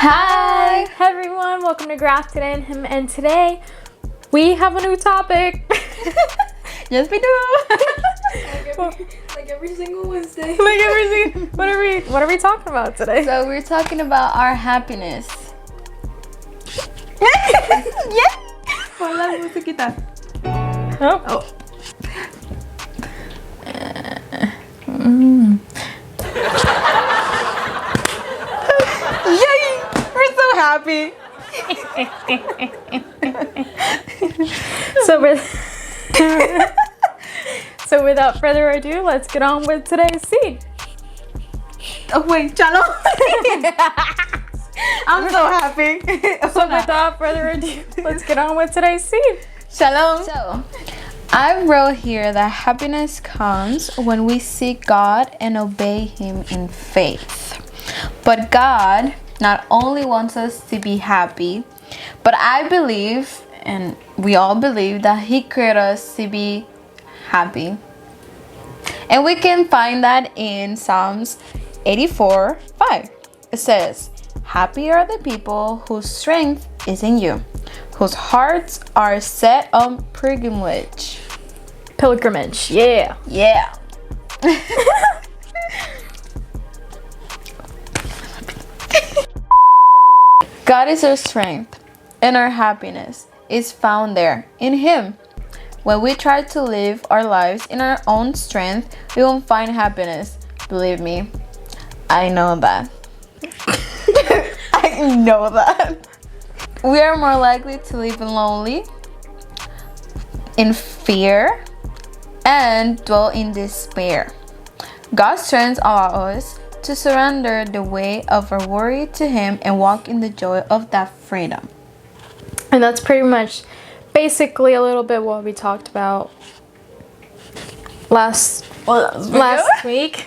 Hi everyone, welcome to Grafted and today we have a new topic. Yes, we do. like every single Wednesday. What are we talking about today? So we're talking about our happiness. Yeah. Hola, musiquita. Oh. Yay! We're so happy. So without further ado, let's get on with today's seed. Oh wait, Shalom. I'm so happy. So without further ado, let's get on with today's seed. Shalom. So I wrote here that happiness comes when we seek God and obey Him in faith. But God not only wants us to be happy, but I believe, and we all believe, that He created us to be happy. And we can find that in Psalms 84:5. It says, "Happy are the people whose strength is in you, whose hearts are set on pilgrimage." Pilgrimage, yeah. Yeah. God is our strength, and our happiness is found there in Him. When we try to live our lives in our own strength, we won't find happiness. Believe me, I know that. I know that. We are more likely to live lonely, in fear, and dwell in despair. God's strength allows us to surrender the weight of our worry to Him and walk in the joy of that freedom. And that's pretty much basically a little bit what we talked about last week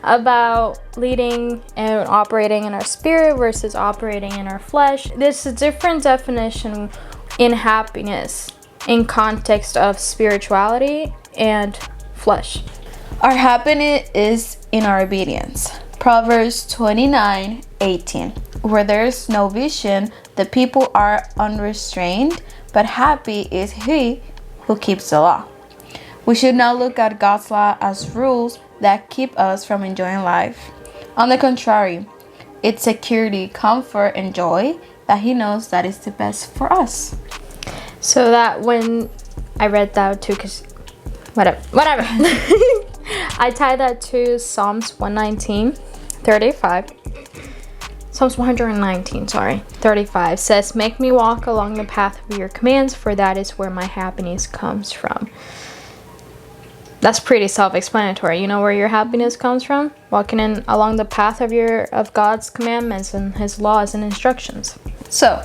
about leading and operating in our spirit versus operating in our flesh. There's a different definition in happiness in context of spirituality and flesh. Our happiness is in our obedience. Proverbs 29:18. Where there is no vision, the people are unrestrained, but happy is he who keeps the law. We should not look at God's law as rules that keep us from enjoying life. On the contrary, it's security, comfort, and joy that He knows that is the best for us. So that when I read that too, because whatever. I tied that to Psalms 119:35. Psalms 119, 35 says, "Make me walk along the path of your commands, for that is where my happiness comes from." That's pretty self-explanatory. You know where your happiness comes from? Walking in along the path of God's commandments and His laws and instructions. So,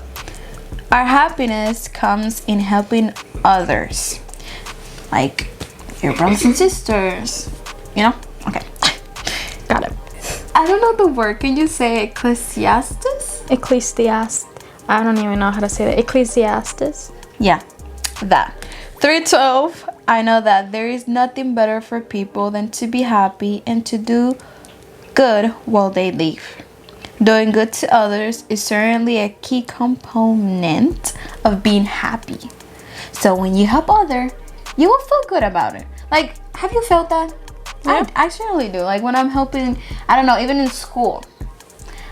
our happiness comes in helping others, like your brothers and sisters. You know? Okay. Got it. I don't know the word. Can you say Ecclesiastes? Ecclesiastes. I don't even know how to say that. Ecclesiastes. Yeah, that. 3:12. I know that there is nothing better for people than to be happy and to do good while they live. Doing good to others is certainly a key component of being happy. So when you help others, you will feel good about it. Like, have you felt that? Yeah. I certainly do. Like when I'm helping, I don't know, even in school,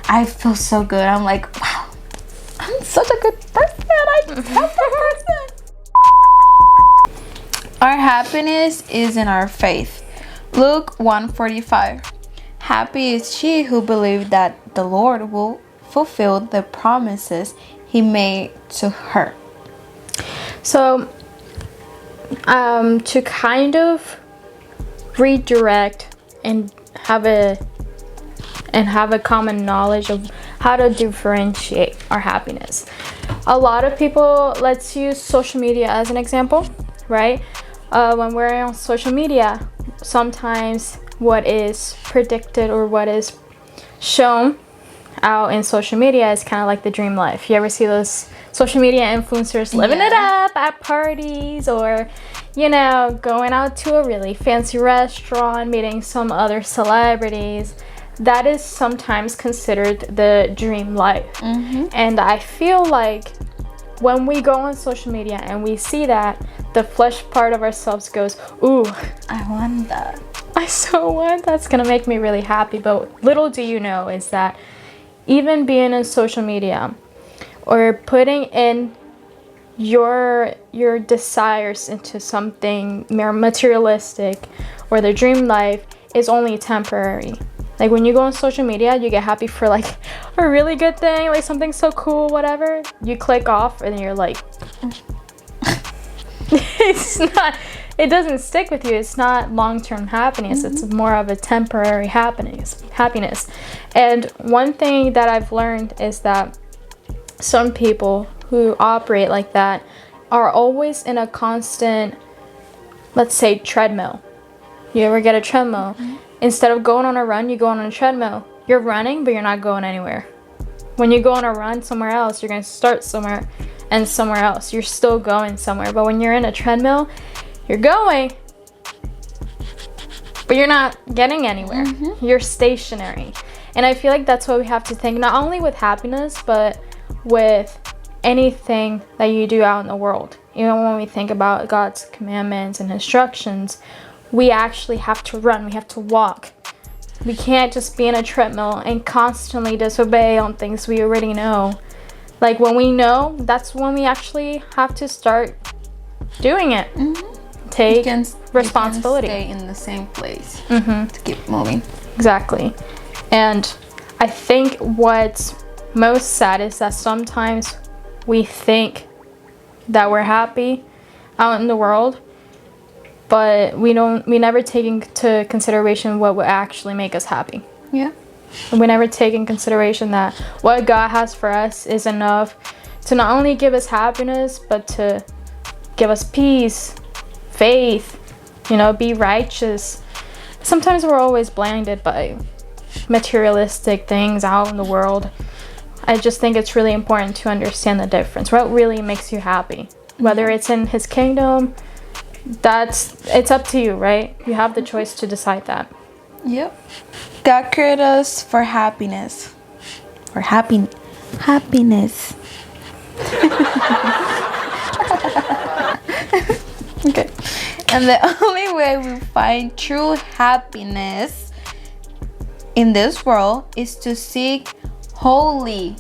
I feel so good. I'm like, wow, I'm such a good person. I just helped that person. Our happiness is in our faith. Luke 1:45. Happy is she who believes that the Lord will fulfill the promises He made to her. So, to kind of redirect and have a and have a common knowledge of how to differentiate our happiness. A lot of people, let's use social media as an example, right? When we're on social media, sometimes what is predicted or what is shown out in social media is kind of like the dream life. You ever see those social media influencers living it up at parties, or going out to a really fancy restaurant, meeting some other celebrities? That is sometimes considered the dream life. And I feel like when we go on social media and we see that, the flesh part of ourselves goes, ooh, I want that. I so want that's gonna make me really happy. But little do you know is that even being in social media or putting in your desires into something more materialistic or the dream life is only temporary. Like when you go on social media, you get happy for like a really good thing, like something so cool, whatever. You click off and you're like, it doesn't stick with you. It's not long-term happiness. It's more of a temporary happiness. And one thing that I've learned is that some people who operate like that are always in a constant, let's say, treadmill. You ever get a treadmill? Instead of going on a run, you go on a treadmill. You're running, but you're not going anywhere. When you go on a run somewhere else, you're going to start somewhere and somewhere else. You're still going somewhere. But when you're in a treadmill, you're going, but you're not getting anywhere. You're stationary. And I feel like that's what we have to think, not only with happiness, but with anything that you do out in the world. Even when we think about God's commandments and instructions, we actually have to run. We have to walk. We can't just be in a treadmill and constantly disobey on things we already know. Like when we know, that's when we actually have to start doing it. Take responsibility. You can't stay in the same place to keep moving. Exactly. And I think what's most sad is that sometimes we think that we're happy out in the world, but we never take into consideration what would actually make us happy. Yeah. We never take in consideration that what God has for us is enough to not only give us happiness, but to give us peace, faith, be righteous. Sometimes we're always blinded by materialistic things out in the world. I just think it's really important to understand the difference. What really makes you happy? Whether it's in His kingdom, it's up to you, right? You have the choice to decide that. Yep. God created us for happiness. For happiness. Okay. And the only way we find true happiness in this world is to seek holy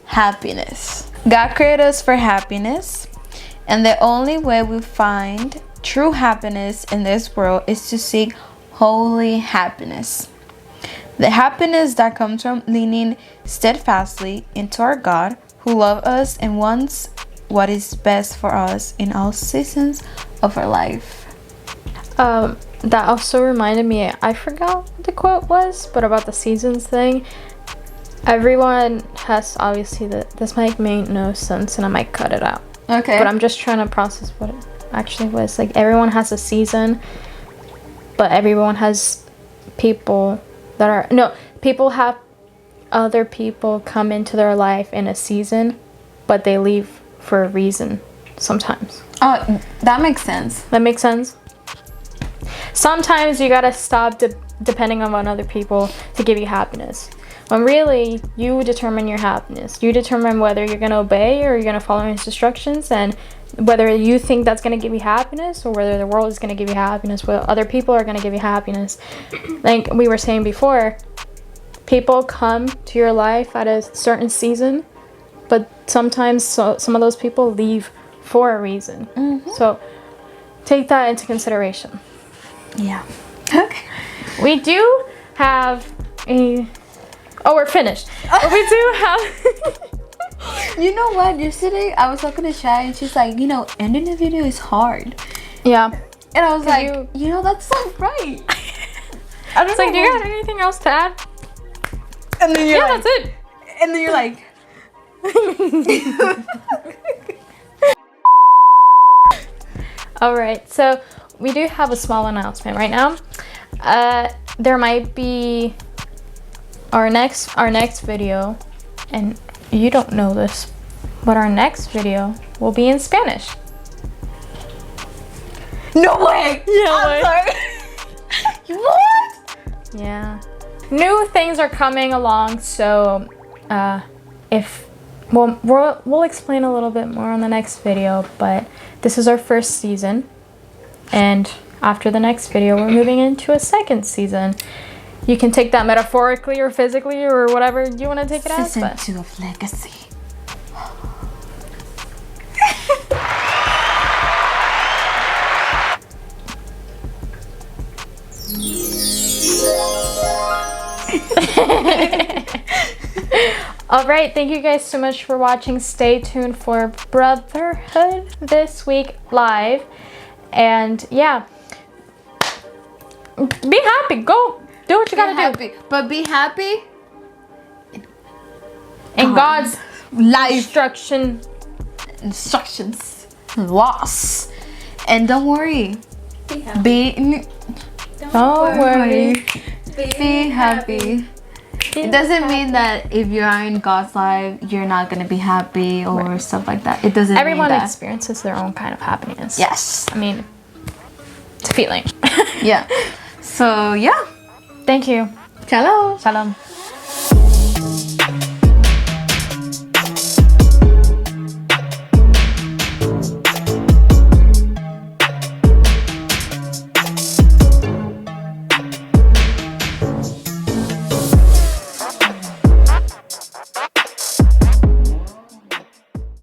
happiness. God created us for happiness, and the only way we find true happiness in this world is to seek holy happiness. The happiness that comes from leaning steadfastly into our God, who loves us and wants what is best for us in all seasons of our life. That also reminded me, I forgot what the quote was, but about the seasons thing. Everyone has, obviously, this might make no sense and I might cut it out. Okay. But I'm just trying to process what it actually was. Like, everyone has a season, but everyone has people people have other people come into their life in a season, but they leave for a reason sometimes. Oh, that makes sense. That makes sense? Sometimes you gotta stop depending on other people to give you happiness. When really, you determine your happiness. You determine whether you're gonna obey or you're gonna follow His instructions, and whether you think that's gonna give you happiness or whether the world is gonna give you happiness, whether other people are gonna give you happiness. Like we were saying before, people come to your life at a certain season, but sometimes some of those people leave for a reason. So take that into consideration. Yeah. Okay. We do have a... Oh, we're finished. We do have... You know what? Yesterday I was talking to Shy and she's like, ending a video is hard. Yeah. And I was like, that's so right. I was like, do you have anything else to add? And then you're like, that's it. and then you're like, All right, so we do have a small announcement right now. There might be our next video, and you don't know this, but our next video will be in Spanish. no way. Yeah, I'm sorry. What? Yeah, new things are coming along, so we'll explain a little bit more on the next video, but this is our first season, and after the next video we're moving into a second season. You can take that metaphorically or physically or whatever you want to take it as. Season But 2 of Legacy. all right, thank you guys so much for watching. Stay tuned for Brotherhood this week live, and yeah, be happy. Go do what you gotta Happy, but be happy. do in God's Life instructions. loss, and don't worry. Be Don't worry. Be happy. It doesn't mean that if you are in God's life, you're not gonna be happy or stuff like that. It doesn't Everyone mean that. experiences their own kind of happiness. Yes. I mean, it's a feeling. Yeah. So yeah. Thank you. Shalom. Shalom.